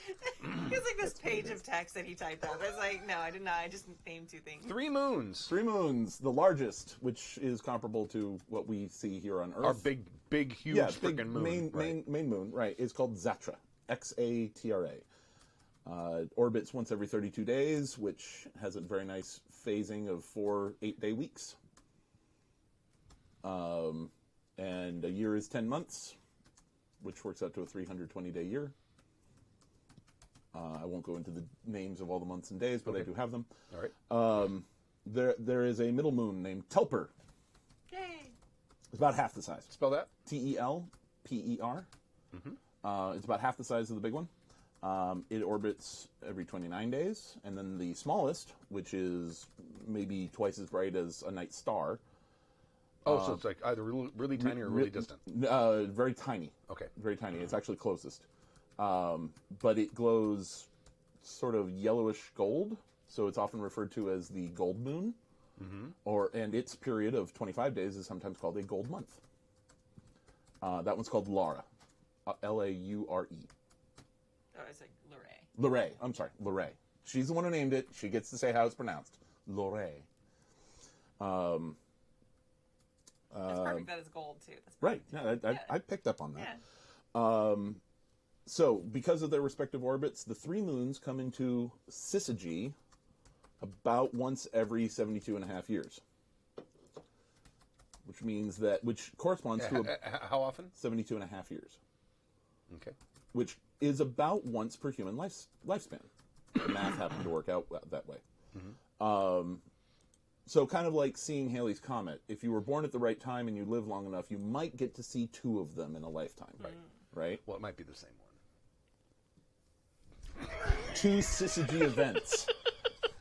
It's like this page of text that he typed up. It's like, no, I did not. I just named 2 things. 3 moons. 3 moons, the largest, which is comparable to what we see here on Earth. Our big, huge yeah, freaking big moon. main moon, right? It's called Xatra, Xatra. Orbits once every 32 days, which has a very nice phasing of 4 8-day weeks. And a year is 10 months, which works out to a 320-day year. I won't go into the names of all the months and days, but I do have them. All right. There is a middle moon named Telper. Yay. It's about half the size. Spell that. Telper. It's about half the size of the big one. It orbits every 29 days. And then the smallest, which is maybe twice as bright as a night star. So it's like either really tiny or really distant. Very tiny. Okay. Very tiny. It's actually closest. But it glows sort of yellowish gold. So it's often referred to as the gold moon. Mm-hmm. And its period of 25 days is sometimes called a gold month. That one's called Laura. Laure. Oh, it's like Lorraine. Lorraine. I'm sorry, Lorraine. She's the one who named it. She gets to say how it's pronounced. Lore. That's perfect that it's gold, too. That's Right. perfect. No, I picked up on that. Yeah. So, because of their respective orbits, the 3 moons come into syzygy about once every 72 and a half years. Which corresponds to How often? 72 and a half years. Okay. Which is about once per human lifespan. The math happened to work out that way. So kind of like seeing Halley's Comet. If you were born at the right time and you live long enough, you might get to see 2 of them in a lifetime. Right? Well, it might be the same one. 2 syzygy events.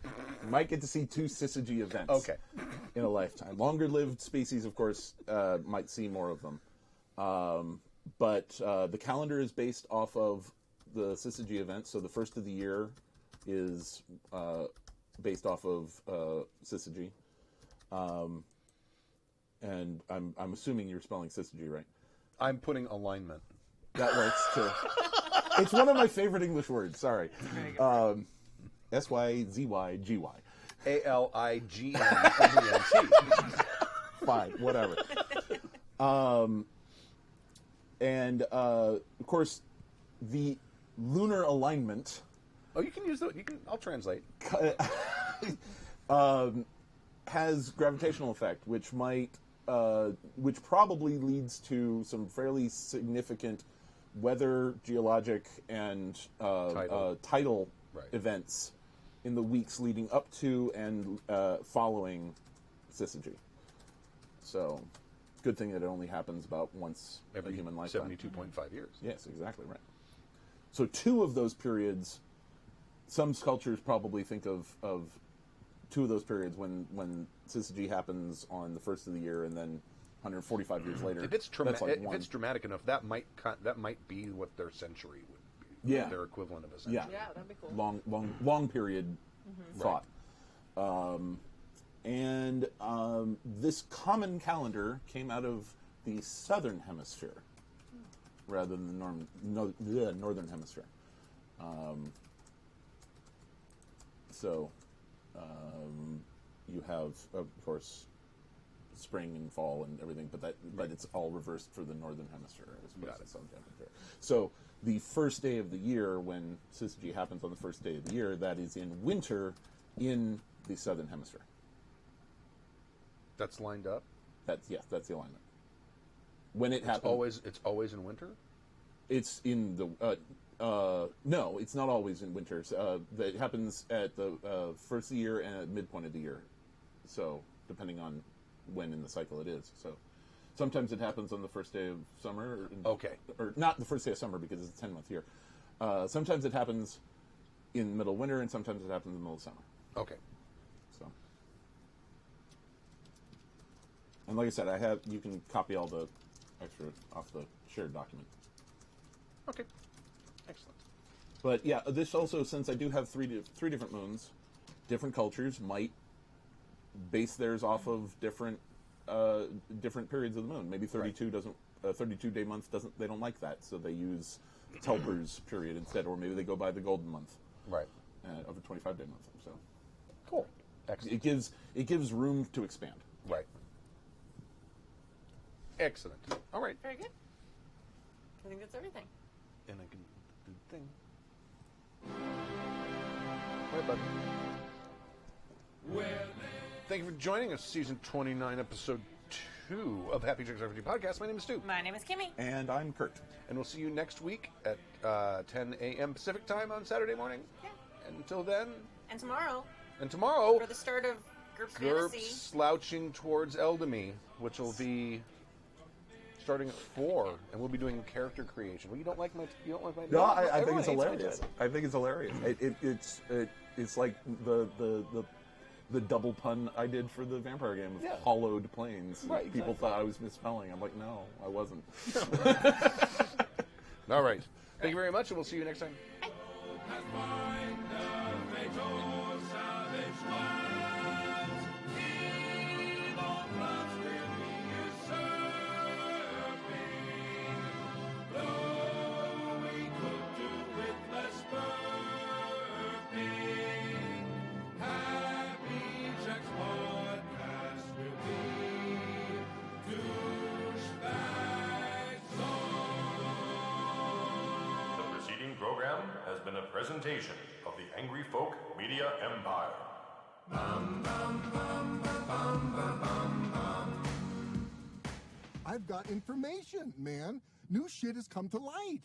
You might get to see 2 syzygy events. Okay. In a lifetime. Longer-lived species, of course, might see more of them. But the calendar is based off of the syzygy event, so the first of the year is based off of syzygy. And I'm assuming you're spelling syzygy right. I'm putting alignment. That works too. It's one of my favorite English words. Sorry. SYZYGY. ALIGNMENT. Fine, whatever. And of course, the lunar alignment. Oh, you can use the. I'll translate. Has gravitational effect, which probably leads to some fairly significant weather, geologic, and tidal events in the weeks leading up to and following syzygy. So, good thing that it only happens about once Every a human lifetime. 72.5 years. Yes, exactly right. So 2 of those periods, some sculptures probably think of 2 of those periods when syzygy happens on the first of the year, and then 145 years later. If it's that's like if one. it's dramatic enough, that might be what their century would be. Yeah. Their equivalent of a century. Yeah, that'd be cool. Long period thought. And this common calendar came out of the southern hemisphere rather than the northern hemisphere. So you have, of course, spring and fall and everything, but it's all reversed for the northern hemisphere as opposed to the southern hemisphere. So the first day of the year, when syzygy happens on the first day of the year, that is in winter in the southern hemisphere. That's lined up. That's the alignment. When it happens, It's always in winter. it's in the no, it's not always in winter. It happens at the first of the year and at midpoint of the year. So depending on when in the cycle it is. So sometimes it happens on the first day of summer. Or not the first day of summer because it's a 10-month year. Sometimes it happens in the middle of winter, and sometimes it happens in the middle of summer. Okay. So, and like I said, you can copy all the extra off the shared document. Okay. Excellent. But yeah, this also, since I do have three different moons, different cultures might base theirs off of different periods of the moon. Maybe 32 doesn't 32-day month doesn't. They don't like that, so they use Telper's period instead, or maybe they go by the golden month. Right. Of a 25-day month. So Cool. Excellent. it gives room to expand. Right. Excellent. All right. Very good. I think that's everything. And I can do the thing. All right, bud. Thank you for joining us, season 29, episode 2 of Happy Jacks RPG Podcast. My name is Stu. My name is Kimmy. And I'm Kurt. And we'll see you next week at 10 a.m. Pacific time on Saturday morning. Yeah. Until then. And tomorrow, And tomorrow, for the start of GURPS GURPS Fantasy. slouching towards Eldamy, which will be starting at 4, and we'll be doing character creation. Well, you don't like my. No, I think everyone it's hates my hilarious. title. I think it's hilarious. It's like the double pun I did for the vampire game of Yeah. hollowed plains. Right, People exactly. thought I was misspelling. I'm like, no, I wasn't. All right. Thank you very much, and we'll see you next time. Find the fatal savage lands. Evil plots will be usurping. Though we could do with less burping. Happy program has been a presentation of the Angry Folk Media Empire. I've got information, man. New shit has come to light.